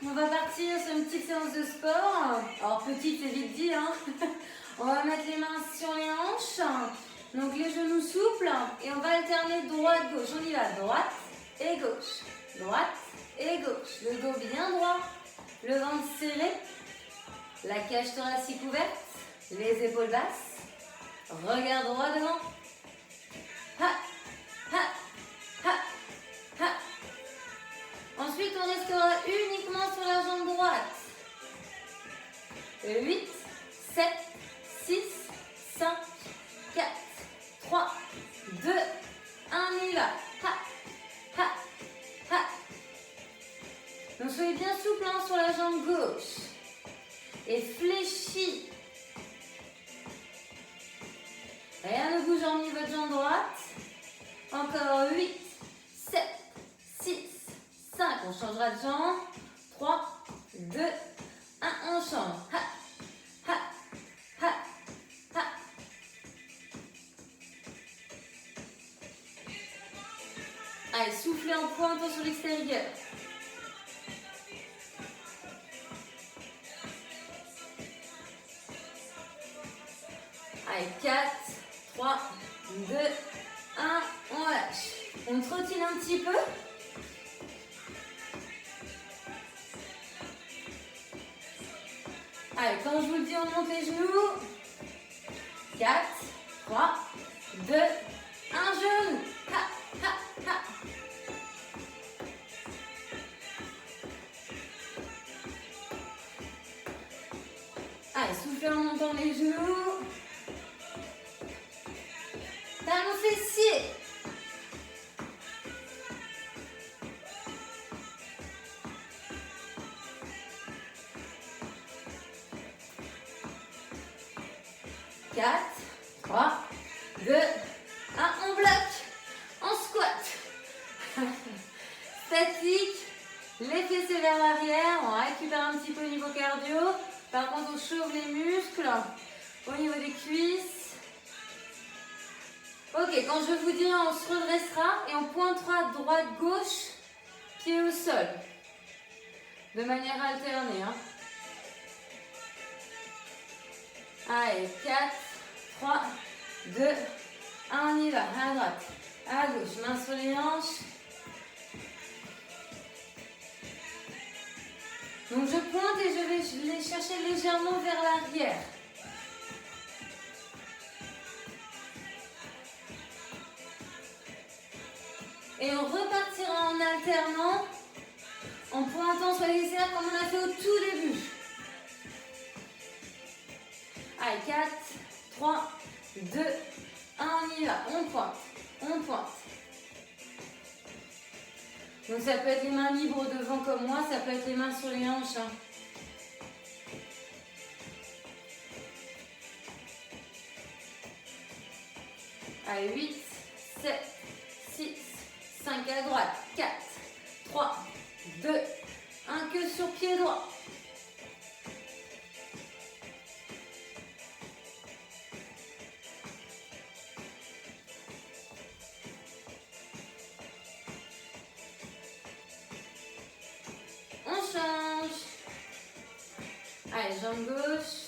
On va partir sur une petite séance de sport. Alors petite, c'est vite dit, hein. On va mettre les mains sur les hanches. Donc les genoux souples et on va alterner droite-gauche. On y va, droite et gauche. Droite et gauche. Le dos bien droit, le ventre serré, la cage thoracique ouverte, les épaules basses. Regard droit devant. Ha, ha, ha, ha. Ensuite, on restera uniquement sur la jambe droite. 8, 7, 6, 5, 4, 3, 2, 1, on y va. Ha, ha, ha. Donc, soyez bien souple hein, sur la jambe gauche. Et fléchi. Rien ne bouge en votre jambe droite. Encore 8, 7, 6, 5. On changera de jambe. 3, 2, 1. On change. Ha, ha, ha, ha. Allez, soufflez en pointant sur l'extérieur. Allez, 4, 3, 2, 1, on lâche. On trottine un petit peu. Allez, quand je vous le dis, on monte les genoux. 4, 3, 2, 1, genou. Ha, ha, ha. Allez, soufflez en montant les genoux. Talons fessiers. Quatre, 3, 2, 1, on bloque. On squat. Statique. Les fessiers vers l'arrière. On récupère un petit peu au niveau cardio. Par contre, on chauffe les muscles au niveau des cuisses. Ok, quand je vous dirai, on se redressera et on pointera droite-gauche, pied au sol. De manière alternée. Hein. Allez, 4, 3, 2, 1, on y va. À droite, à gauche, main sur les hanches. Donc je pointe et je vais les chercher légèrement vers l'arrière. Et on repartira en alternant, en pointant sur les airs comme on a fait au tout début. Allez, 4, 3, 2, 1, on y va. On pointe, on pointe. Donc ça peut être les mains libres devant comme moi, ça peut être les mains sur les hanches. Hein. Allez, 8, 7, 6, 5 à droite, 4, 3, 2, 1, que sur pied droit. On change. Allez, jambe gauche.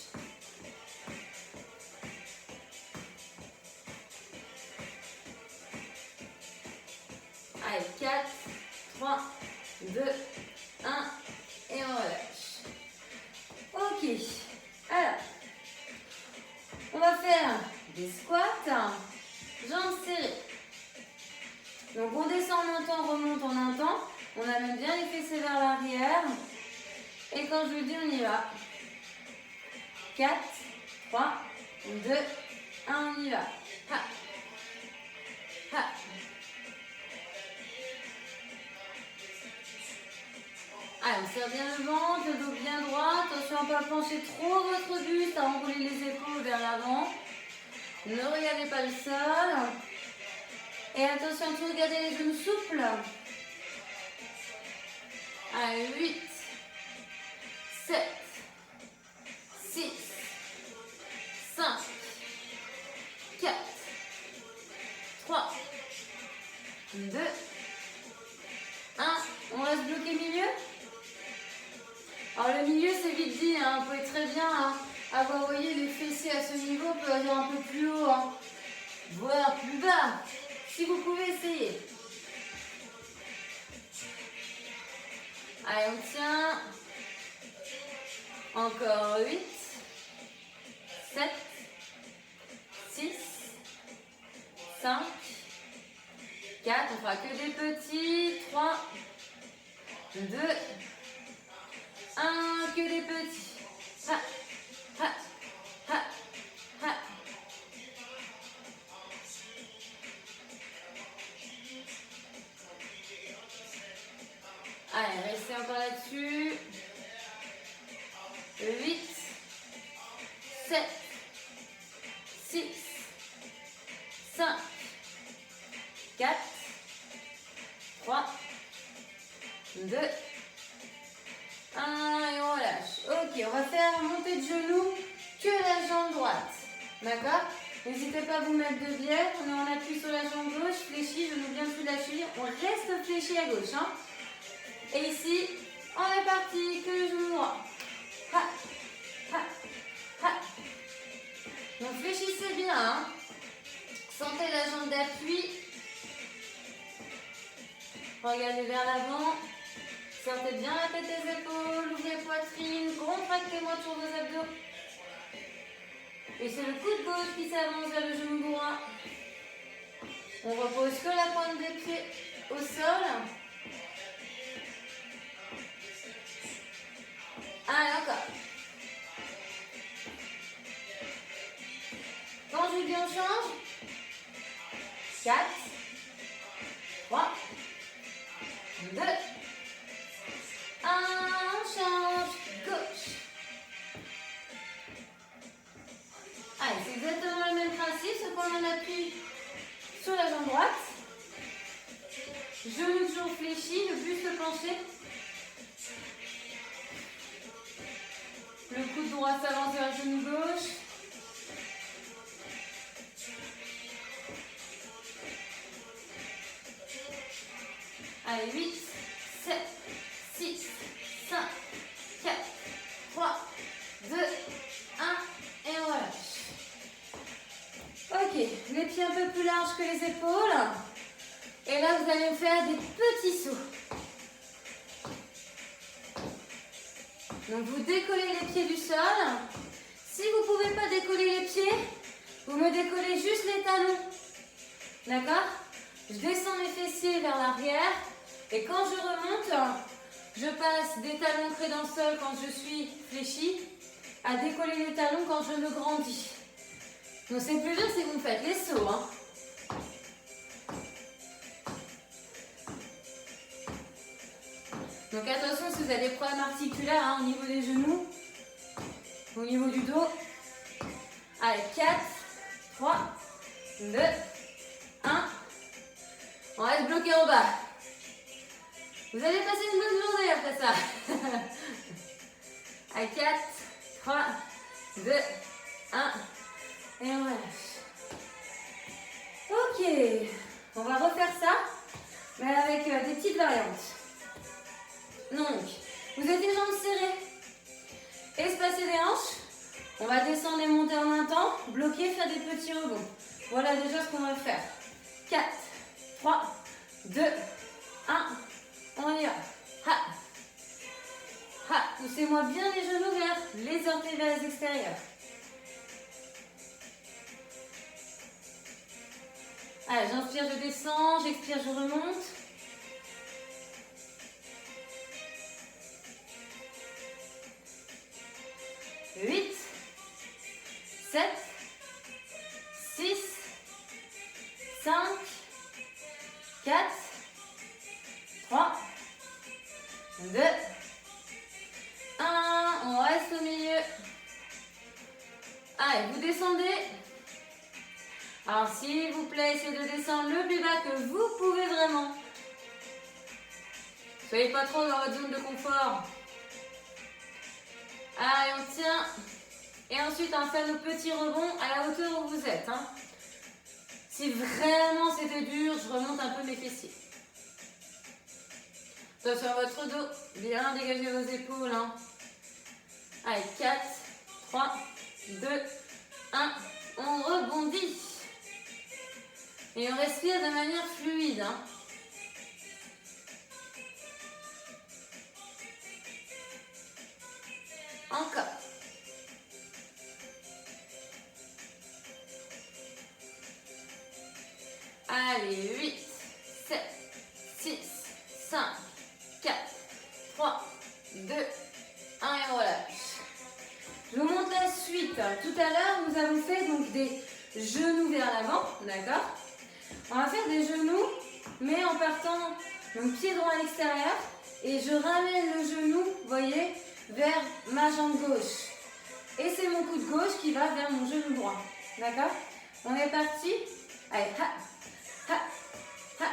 Allez, 4, 3, 2, 1, et on relâche. Ok, alors, on va faire des squats, jambes serrées. Donc on descend en un temps, remonte en un temps. On amène bien les fessiers vers l'arrière. Et quand je vous dis, on y va. 4, 3, 2, 1, on y va. Ha, ha. Allez, on serre bien le ventre, le dos bien droit. Attention à ne pas pencher trop votre buste, à enrouler les épaules vers l'avant. Ne regardez pas le sol. Et attention à tout regarder les genoux souples. Allez, 8, 7, 6, 5, 4, 3, 2, 1. On reste bloqué milieu. Alors le milieu c'est vite dit, hein. Vous pouvez très bien avoir, vous voyez, les fessiers à ce niveau, on peut aller un peu plus haut, hein, voire plus bas, si vous pouvez essayer. Allez, on tient. Encore 8, 7, 6, 5, 4, on fera que des petits, 3, 2, 1, que des petits. Ha, ha, ha, ha. Allez, restez encore là-dessus. 8, 7, 6, 5, 4, 3, 2, 1 et on relâche. Ok, on va faire monter de genoux que la jambe droite. D'accord? N'hésitez pas à vous mettre de biais. On est en appui sur la jambe gauche, fléchi, genou bien sous la cheville. On reste fléchi à gauche. Hein? Et ici, on est parti, que le genou droit. Ha, ha, ha. Donc fléchissez bien. Hein? Sentez la jambe d'appui. Regardez vers l'avant. Sortez bien la tête des épaules, ouvrez poitrine, contractez-moi sur vos abdos. Et c'est le coude gauche qui s'avance vers le genou droit. On repose que la pointe des pieds au sol. Allez, encore. Quand je vous dis on change. 4, 3, 2, 1, on change. Gauche. Allez, c'est exactement le même principe, sauf qu'on en appuie sur la jambe droite. Genou toujours fléchi, le buste penché. Le coude droit s'avance vers le genou gauche. Allez, 8, 7, 6, 5, 4, 3, 2, 1 et on relâche. Ok, les pieds un peu plus larges que les épaules. Et là, vous allez faire des petits sauts. Donc, vous décollez les pieds du sol. Si vous ne pouvez pas décoller les pieds, vous me décollez juste les talons. D'accord? Je descends mes fessiers vers l'arrière. Et quand je remonte, je passe des talons creux dans le sol quand je suis fléchie à décoller les talons quand je me grandis. Donc c'est plus dur si vous me faites les sauts. Hein. Donc attention si vous avez des problèmes articulaires hein, au niveau des genoux, au niveau du dos. Allez, 4, 3, 2, 1. On reste bloqué en bas. Vous allez passer une bonne journée après ça. Allez, 4, 3, 2, 1. Et on relâche. Ok. On va refaire ça, mais avec des petites variantes. Donc, vous avez les jambes serrées. Espacez les hanches. On va descendre et monter en un temps. Bloquer, faire des petits rebonds. Voilà déjà ce qu'on va faire. 4, 3, 2, 1. On y va. Ha. Ha. Poussez-moi bien les genoux vers les orteils vers les extérieurs. Allez, j'inspire, je descends. J'expire, je remonte. Huit, 7, 6, 5, 4, 3, 2, 1. On reste au milieu. Allez, vous descendez. Alors, s'il vous plaît, essayez de descendre le plus bas que vous pouvez vraiment. Soyez pas trop dans votre zone de confort. Allez, on tient. Et ensuite, on va faire nos petits rebonds à la hauteur où vous êtes. Hein. Si vraiment c'était dur, je remonte un peu mes fessiers. Attention à votre dos. Bien dégager vos épaules. Hein. Allez, 4, 3, 2, 1. On rebondit. Et on respire de manière fluide. Hein. Encore. Allez, 8, 7, 6, 5, 4, 3, 2, 1 et on relâche. Je vous montre la suite. Tout à l'heure, nous avons fait donc des genoux vers l'avant, d'accord? On va faire des genoux, mais en partant donc pied droit à l'extérieur et je ramène le genou, vous voyez, vers ma jambe gauche. Et c'est mon coude gauche qui va vers mon genou droit, d'accord? On est parti. Allez, ha, ha, ha,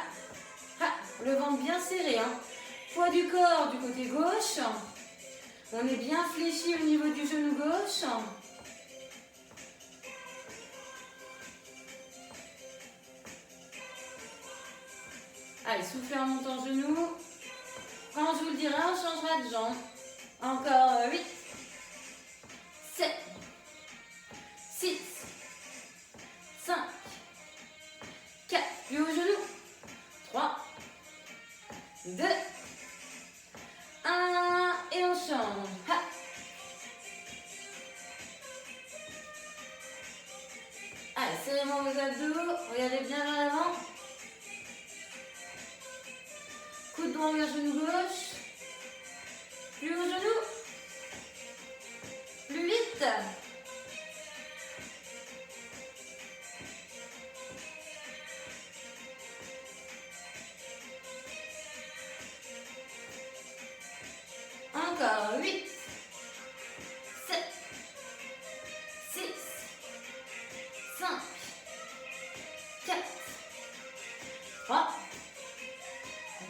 ha. Le ventre bien serré, hein. Poids du corps du côté gauche. On est bien fléchi au niveau du genou gauche. Allez, soufflez en montant genou. Quand je vous le dirai, on changera de jambe. Encore 8, 7, 6, 5, 4, plus haut genou. 3, 2, 1, et on change. Ha. Allez, serrez vos abdos, regardez bien vers l'avant. Coude droit vers genou gauche. Plus haut genou. Plus vite. Encore 8, 7, 6, 5, 4, 3,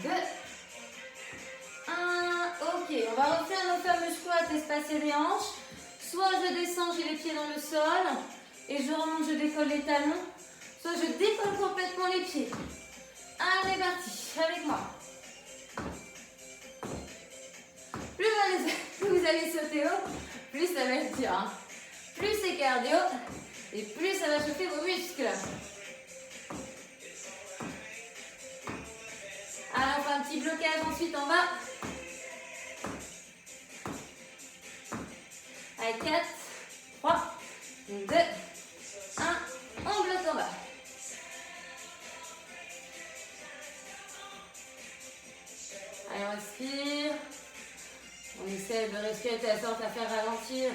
2, 1. Ok, on va refaire nos fameux squats espacés des hanches. Soit je descends, j'ai les pieds dans le sol et je remonte, je décolle les talons. Soit je décolle complètement les pieds. Allez, parti, avec moi. Plus vous allez sauter haut, plus ça va être dur. Hein. Plus c'est cardio et plus ça va chauffer vos muscles. Alors on fait un petit blocage ensuite en bas. Allez, 4, 3, 2, 1. On bloque en bas. Allez, on respire. On essaie de respirer de telle sorte à faire ralentir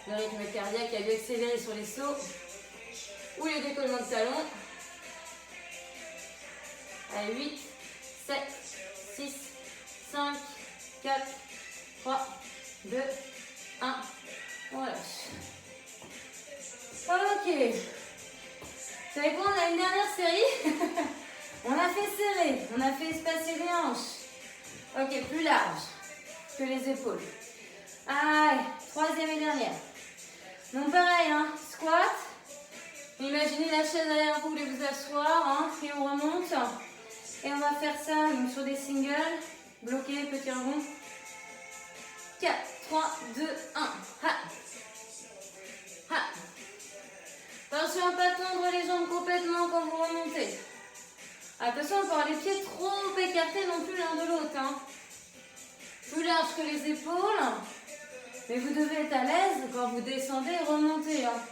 le rythme cardiaque, à lui accélérer sur les sauts ou les décollements de talons. Allez, 8, 7, 6, 5, 4, 3, 2, 1. On relâche. Ok. Vous savez quoi, on a une dernière série. On a fait serrer, on a fait espacer les hanches. Ok, plus large que les épaules. Allez, troisième et dernière. Donc pareil, hein, squat. Imaginez la chaise derrière vous, vous voulez vous asseoir, hein, et on remonte. Et on va faire ça donc, sur des singles. Bloqué, petit rebond. 4, 3, 2, 1. Ha. Ha. Attention à ne pas tendre les jambes complètement quand vous remontez. Attention à ne pas avoir les pieds trop écartés non plus l'un de l'autre. Hein. Plus large que les épaules. Mais vous devez être à l'aise quand vous descendez et remontez. Hein.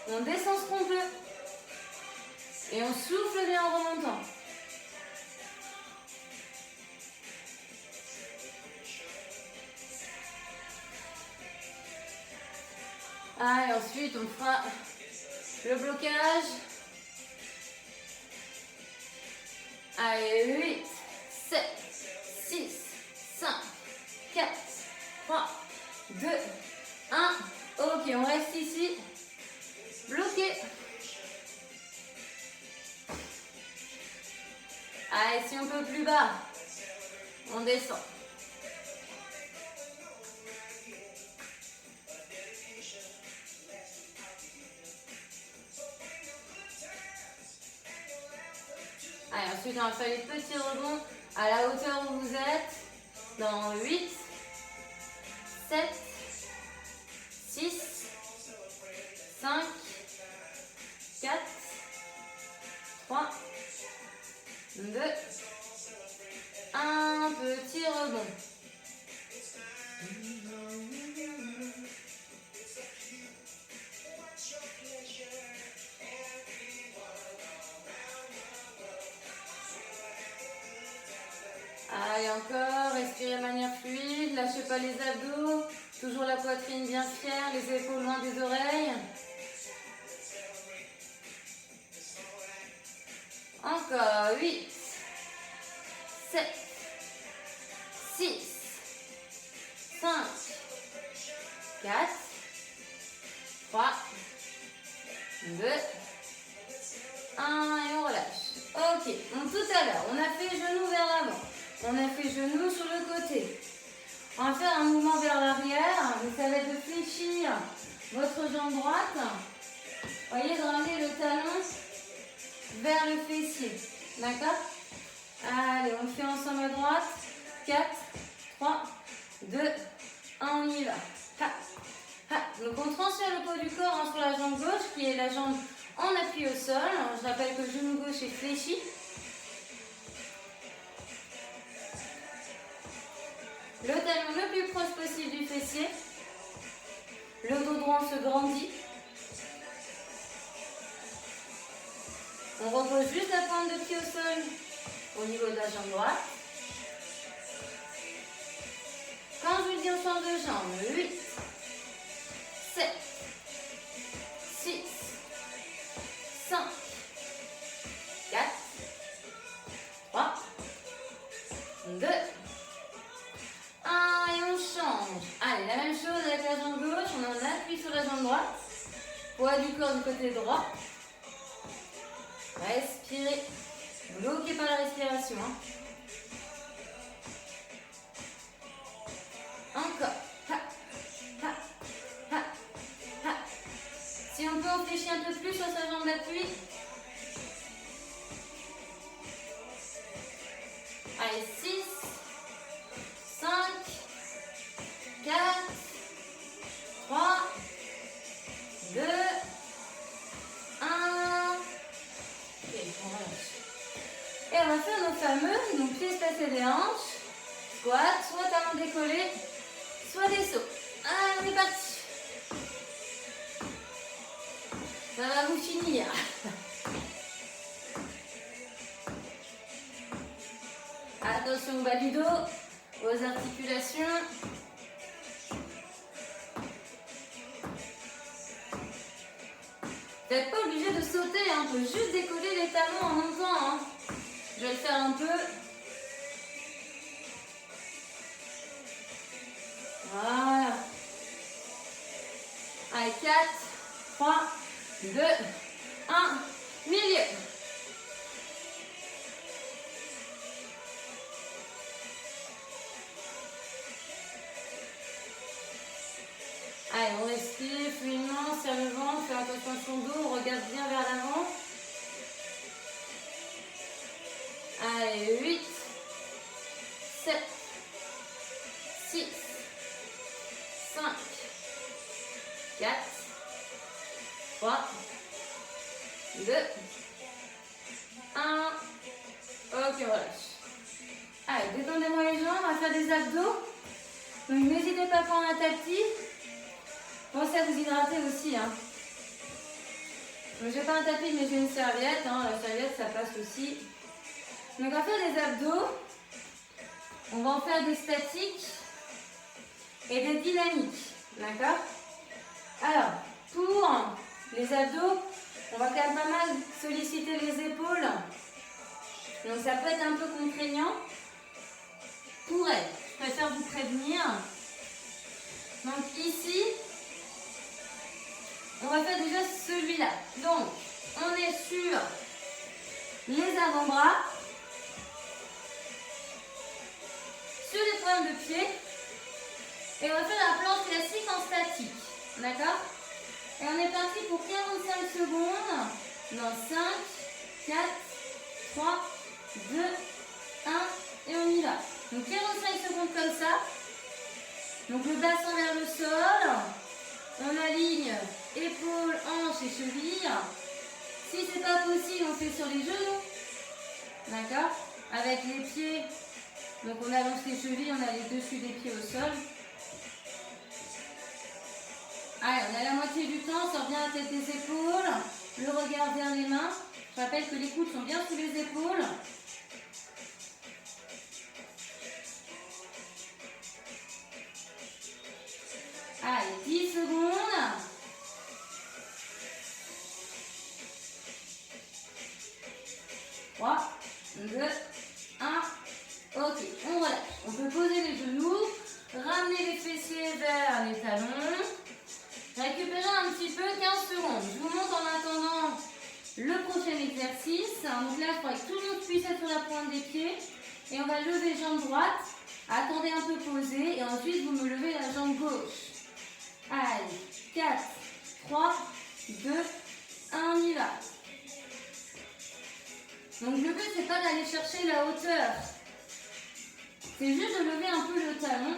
On descend ce qu'on peut. Et on souffle bien en remontant. Allez, ensuite on fera le blocage. Allez, 8, 7, 6, 5, 4, 3, 2, 1. Ok, on reste ici. Bloqué. Allez, si on peut plus bas, on descend. Allez, ensuite on va faire les petits rebonds à la hauteur où vous êtes. Dans 8, 7, 6, 5, 4, 3, 2, 1, petit rebond. Allez, encore, respirez de manière fluide, lâchez pas les abdos, toujours la poitrine bien fière, les épaules loin des oreilles. Encore, 8, 7, 6, 5, 4, 3, 2, 1 et on relâche. Ok, donc tout à l'heure, on a fait genoux vers l'avant. On a fait genoux sur le côté. On va faire un mouvement vers l'arrière, mais ça va être de fléchir votre jambe droite. Voyez, de ramener le talon vers le fessier. D'accord? Allez, on le fait ensemble à droite. 4, 3, 2, 1, on y va. Ha, ha. Donc on transfère le poids du corps sur la jambe gauche, qui est la jambe en appui au sol. Je rappelle que le genou gauche est fléchi. Le talon le plus proche possible du fessier. Le dos droit se grandit. On repose juste la pointe de pied au sol au niveau de la jambe droite. Quand je vous dis on change de jambe, 8, 7, 6, 5, 4, 3, 2, 1 et on change. Allez, la même chose avec la jambe gauche, on en appuie sur la jambe droite. Poids du corps du côté droit. Respirez. Bloquez pas la respiration. Encore. Ha, ha, ha, ha. Si on peut, on fléchit un peu plus sur sa jambe d'appui. Allez, 6, 5, 4, 3, 2, 1. Ok, on relâche. Et on va faire nos fameux, donc pieds espacés des hanches, squat, soit talons décollés, soit des sauts. Allez, on est parti. Ça va vous finir. Attention au bas du dos, aux articulations. Vous n'êtes pas obligé de sauter, hein. On peut juste décoller les talons en même temps. Hein. Je vais le faire un peu. Voilà. Allez, 4, 3, 2, 1, milieu. Allez, on respire fluidement, serre le ventre, fait attention à son dos, on regarde bien vers l'avant. Allez, 8, 7, 6, 5, 4, 3, 2, 1. Ok, relâche. Allez, détendez-moi les jambes, on va faire des abdos. Donc n'hésitez pas à prendre un tapis. Pensez à vous hydrater aussi. Hein. Je n'ai pas un tapis, mais j'ai une serviette. Hein. La serviette, ça passe aussi. Donc, on va faire des abdos. On va en faire des statiques et des dynamiques. D'accord? Alors, pour les abdos, on va quand même pas mal solliciter les épaules. Donc, ça peut être un peu contraignant. Pour elle, je préfère vous prévenir. Donc, ici, on va faire déjà celui-là. Donc, on est sur les avant-bras, sur les pointes de pied, et on va faire la planche classique en statique. D'accord? Et on est parti pour 45 secondes. Dans 5, 4, 3, 2, 1, et on y va. Donc 45 secondes comme ça. Donc le bassin vers le sol. On aligne épaules, hanches et chevilles. Si ce n'est pas possible, on fait sur les genoux. D'accord? Avec les pieds. Donc on allonge les chevilles, on a les dessus des pieds au sol. Allez, on a la moitié du temps, sort bien la tête des épaules, le regard vers les mains. Je rappelle que les coudes sont bien sous les épaules. Allez, 10 secondes. Trois, 2, 1. Ok, on relâche. On peut poser les genoux, ramener les fessiers vers les talons. Récupérez un petit peu, 15 secondes. Je vous montre en attendant le prochain exercice. Donc là, il faudra que tout le monde puisse être sur la pointe des pieds. Et on va lever jambe droite. Attendez un peu posé. Et ensuite, vous me levez la jambe gauche. Allez, 4, 3, 2, 1, on y va. Donc le but, c'est pas d'aller chercher la hauteur. C'est juste de lever un peu le talon.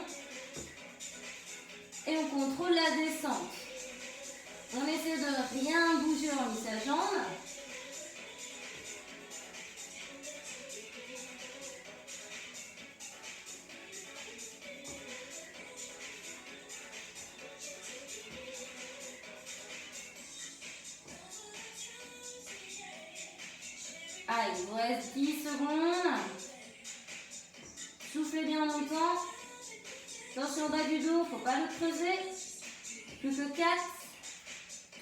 Et on contrôle la descente. On essaie de rien bouger en mit sa jambe. Allez, il vous reste 10 secondes. Soufflez bien longtemps. Attention au bas du dos, il ne faut pas le creuser. Plus que 4,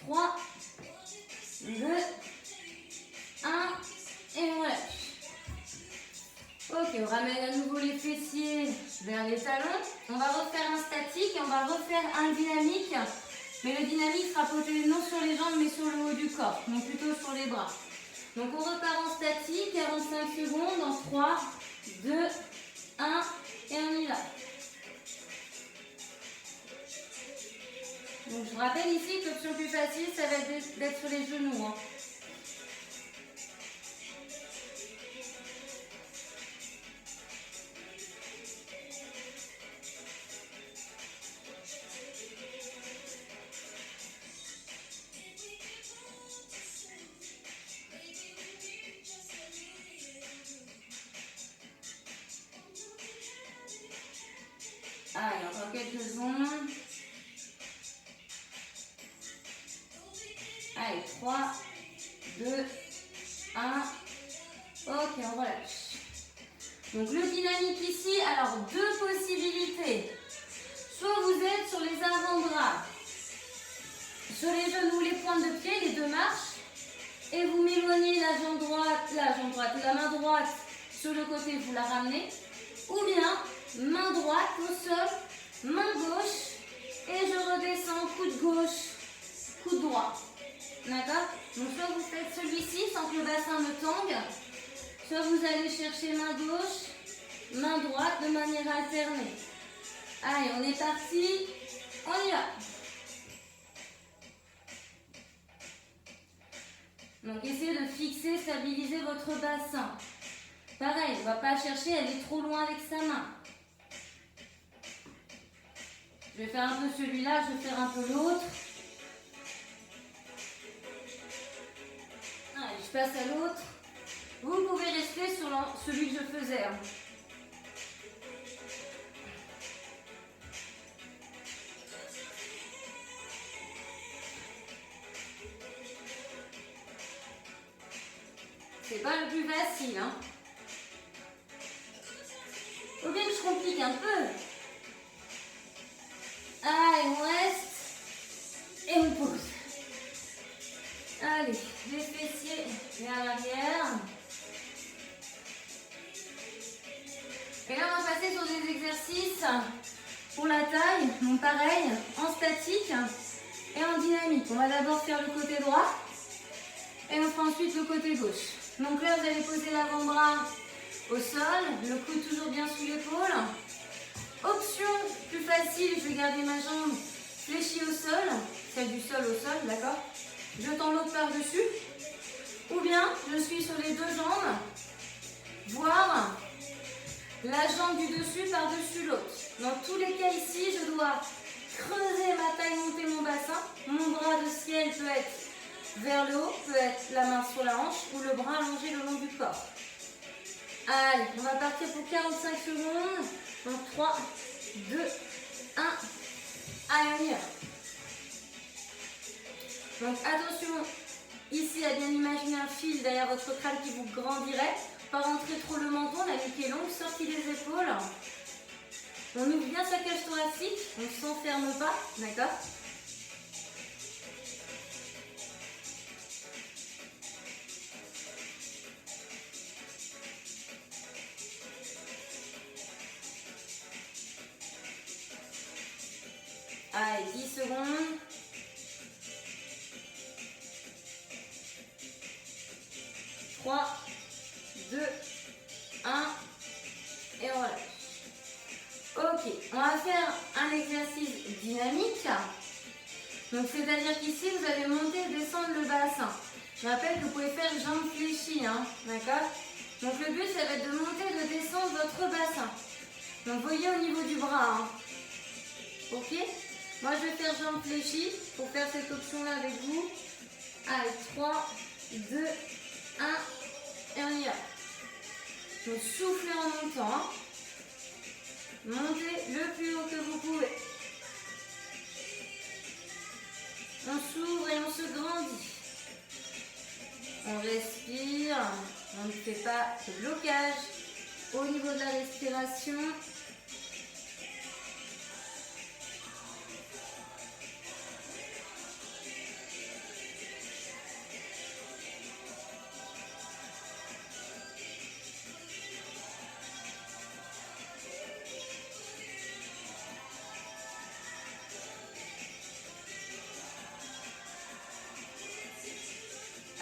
3, 2, 1 et on relâche. Ok, on ramène à nouveau les fessiers vers les talons. On va refaire un statique et on va refaire un dynamique. Mais le dynamique sera posé non sur les jambes mais sur le haut du corps, donc plutôt sur les bras. Donc on repart en statique, 45 secondes, en 3, 2, 1 et on y va. Donc je vous rappelle ici que l'option plus facile, ça va être d'être sur les genoux. Hein. Allez, encore quelques secondes. Allez, 3, 2, 1. Ok, on relâche. Donc le dynamique ici, alors deux possibilités. Soit vous êtes sur les avant-bras, sur les genoux, les pointes de pied, les deux marches, et vous m'éloignez la main droite sur le côté, vous la ramenez. Ou bien, main droite au sol, main gauche, et je redescends, coude gauche, coude droit. D'accord? Donc soit vous faites celui-ci sans que le bassin me tangue, soit vous allez chercher main gauche, main droite de manière alternée. Allez, on est parti, on y va. Donc essayez de fixer, stabiliser votre bassin. Pareil, on ne va pas chercher à aller trop loin avec sa main. Je vais faire un peu celui-là, je vais faire un peu l'autre. Allez, je passe à l'autre. Vous pouvez rester sur celui que je faisais. Hein. C'est pas le plus facile. Hein. Faut bien que je complique un peu. Allez, on reste. Et on pose. Allez, les fessiers vers l'arrière. Et là, on va passer sur des exercices pour la taille. Donc pareil, en statique et en dynamique. On va d'abord faire le côté droit et on fera ensuite le côté gauche. Donc là, vous allez poser l'avant-bras au sol, le coude toujours bien sous l'épaule. Option plus facile, je vais garder ma jambe fléchie au sol, celle du sol au sol, d'accord? Je tends l'autre par-dessus. Ou bien, je suis sur les deux jambes, voire la jambe du dessus par-dessus l'autre. Dans tous les cas ici, je dois creuser ma taille, monter mon bassin. Mon bras de ciel peut être vers le haut, peut être la main sur la hanche ou le bras allongé le long du corps. Allez, on va partir pour 45 secondes. Donc 3, 2, 1. Allez, on y va. Donc attention, ici à bien imaginer un fil derrière votre crâne qui vous grandirait. Pas rentrer trop le menton, la nuque est longue, sortie des épaules. On ouvre bien sa cage thoracique, on ne s'enferme pas, d'accord? Allez, 10 secondes. 3, 2, 1, et on relâche. Ok, on va faire un exercice dynamique. Donc c'est-à-dire qu'ici, vous allez monter et descendre le bassin. Je rappelle que vous pouvez faire jambes fléchies, hein, d'accord? Donc le but, ça va être de monter et de descendre votre bassin. Donc vous voyez au niveau du bras, hein. Ok? Moi, je vais faire jambes fléchies pour faire cette option-là avec vous. Allez, 3, 2, 1, et on y va. Donc soufflez en montant, hein. Montez le plus haut que vous pouvez. On s'ouvre et on se grandit. On respire. On ne fait pas de blocage au niveau de la respiration.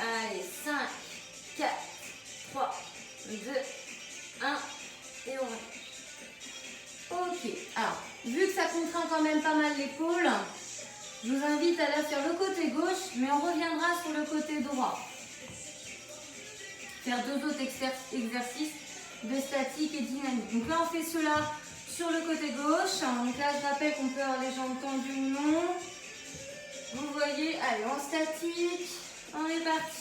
Allez, 5, 4, 3, 2, 1, et on relâche. Ok, alors, vu que ça contraint quand même pas mal l'épaule, je vous invite à la faire le côté gauche, mais on reviendra sur le côté droit. Faire deux autres exercices de statique et dynamique. Donc là, on fait cela sur le côté gauche. Donc là, je rappelle qu'on peut avoir les jambes tendues ou non. Vous voyez, allez, en statique. On est parti.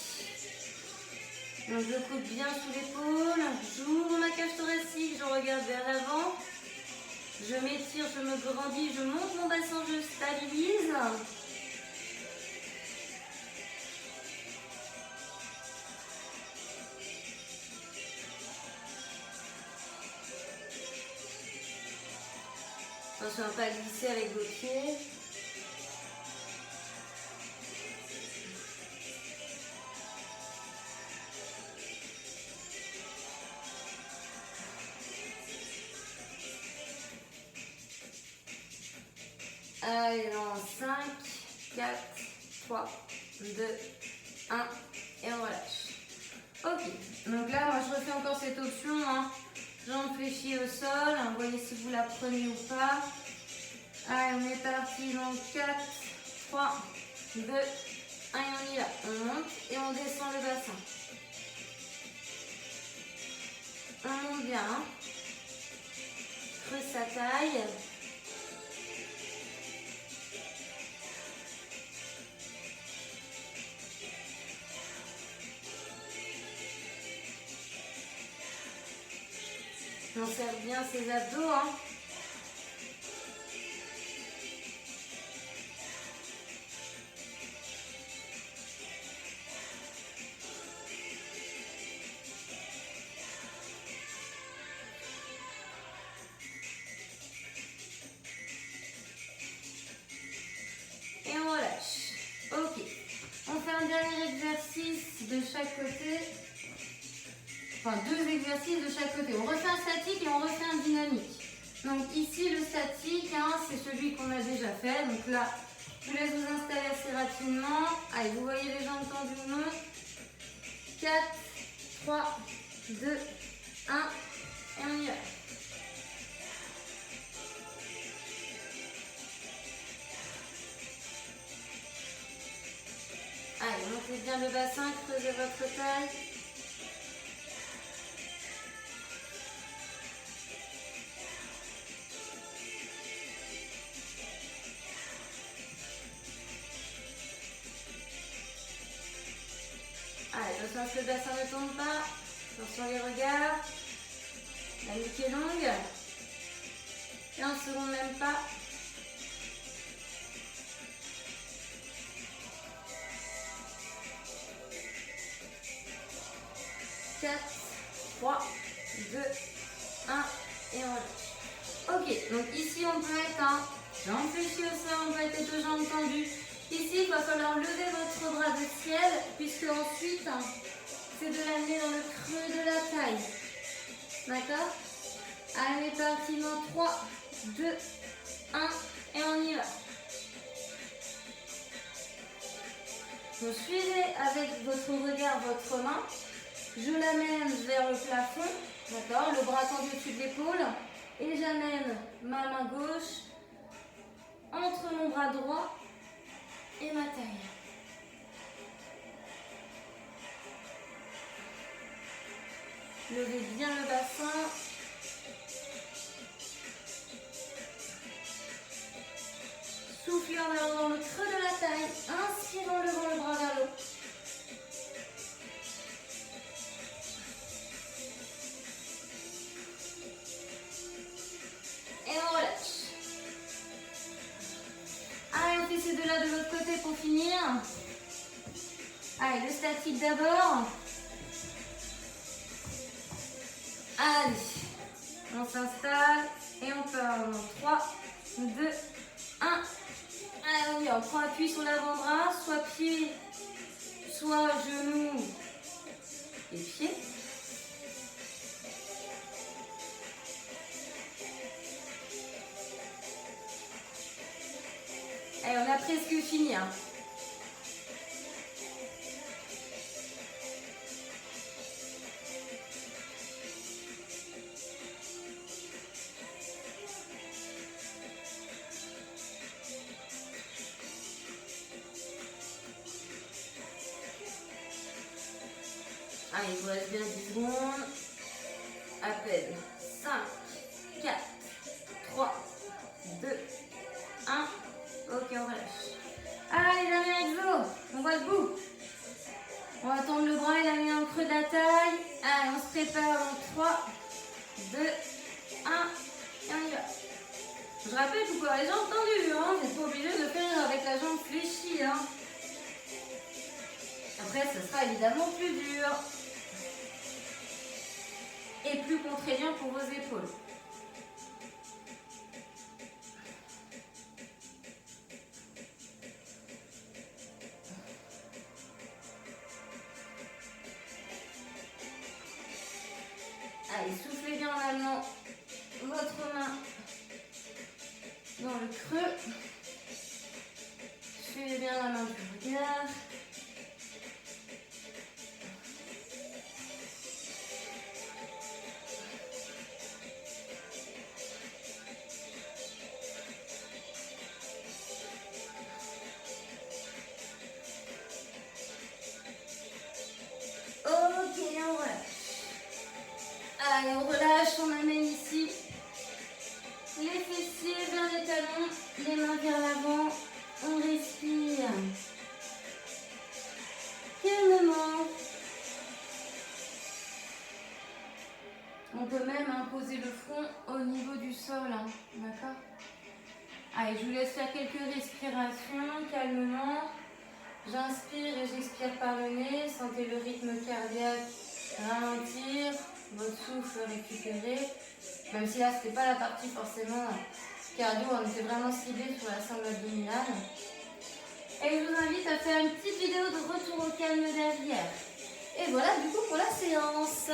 Donc je coude bien sous l'épaule, j'ouvre ma cage thoracique, je regarde vers l'avant. Je m'étire, je me grandis, je monte mon bassin, je stabilise. Attention à ne pas glisser avec vos pieds. Allez, dans 5, 4, 3, 2, 1, et on relâche. Ok, donc là, moi je refais encore cette option, hein. Jambes fléchies au sol, hein. Voyez si vous la prenez ou pas. Allez, on est parti dans 4, 3, 2, 1, et on y va. On monte et on descend le bassin. On monte bien, hein. Creuse sa taille. On serre bien ses abdos, hein. Et on relâche. Ok. On fait un dernier exercice de chaque côté. Enfin, deux exercices de chaque côté. On refait un statique et on refait un dynamique. Donc ici, le statique, hein, c'est celui qu'on a déjà fait. Donc là, je vous laisse vous installer assez rapidement. Allez, vous voyez les jambes tendues ou non. 4, 3, 2, 1, et on y va. Allez, montez bien le bassin, creusez votre taille. le bassin ne tombe pas. Attention les regards. La nuque est longue. 15 secondes même pas. 4, 3, 2, 1 et on relâche. Ok, donc ici on peut être jambes fléchies au sol, on peut être les deux jambes tendues. Ici, il va falloir lever votre bras de ciel, puisque ensuite, c'est de l'amener dans le creux de la taille. D'accord? Allez, parti dans 3, 2, 1 et on y va. Vous suivez avec votre regard votre main. Je l'amène vers le plafond, d'accord? Le bras tendu au-dessus de l'épaule. Et j'amène ma main gauche entre mon bras droit et ma taille. Levez bien le bassin. Soufflez en allant dans le creux de la taille. Inspirez en levant le bras vers le haut. Et on relâche. Allez, on fait ces deux-là de l'autre côté pour finir. Allez, le statique d'abord. Allez, on s'installe et on part en 3, 2, 1. Allez, on y va. On prend appui sur l'avant-bras, soit pied, soit genou et pied. Allez, on a presque fini. Allez, il vous reste bien 10 secondes. À peine. 5, 4, 3, 2, 1. Ok, on relâche. Allez, dernier exo. On voit le bout. On va tendre le bras et la main au creux de la taille. Allez, on se prépare en 3, 2, 1. Et on y va. Je rappelle, il faut avoir les jambes tendues. Vous n'êtes pas obligé de faire avec la jambe fléchie. Après, ce sera évidemment plus dur. Et plus contraignant pour vos épaules. Allez, soufflez bien en amenant votre main dans le creux. Suivez bien la main du regard. Ok, on relâche. Allez, on relâche, on amène ici les fessiers vers les talons, les mains vers l'avant, on respire calmement. On peut même poser le front au niveau du sol, d'accord? Allez, je vous laisse faire quelques respirations calmement. J'inspire et j'expire par le nez, sentez le rythme cardiaque ralentir, votre souffle récupérer. Même si là, ce n'était pas la partie forcément cardio, on était vraiment ciblé sur la sangle abdominale. Et je vous invite à faire une petite vidéo de retour au calme derrière. Et voilà du coup pour la séance.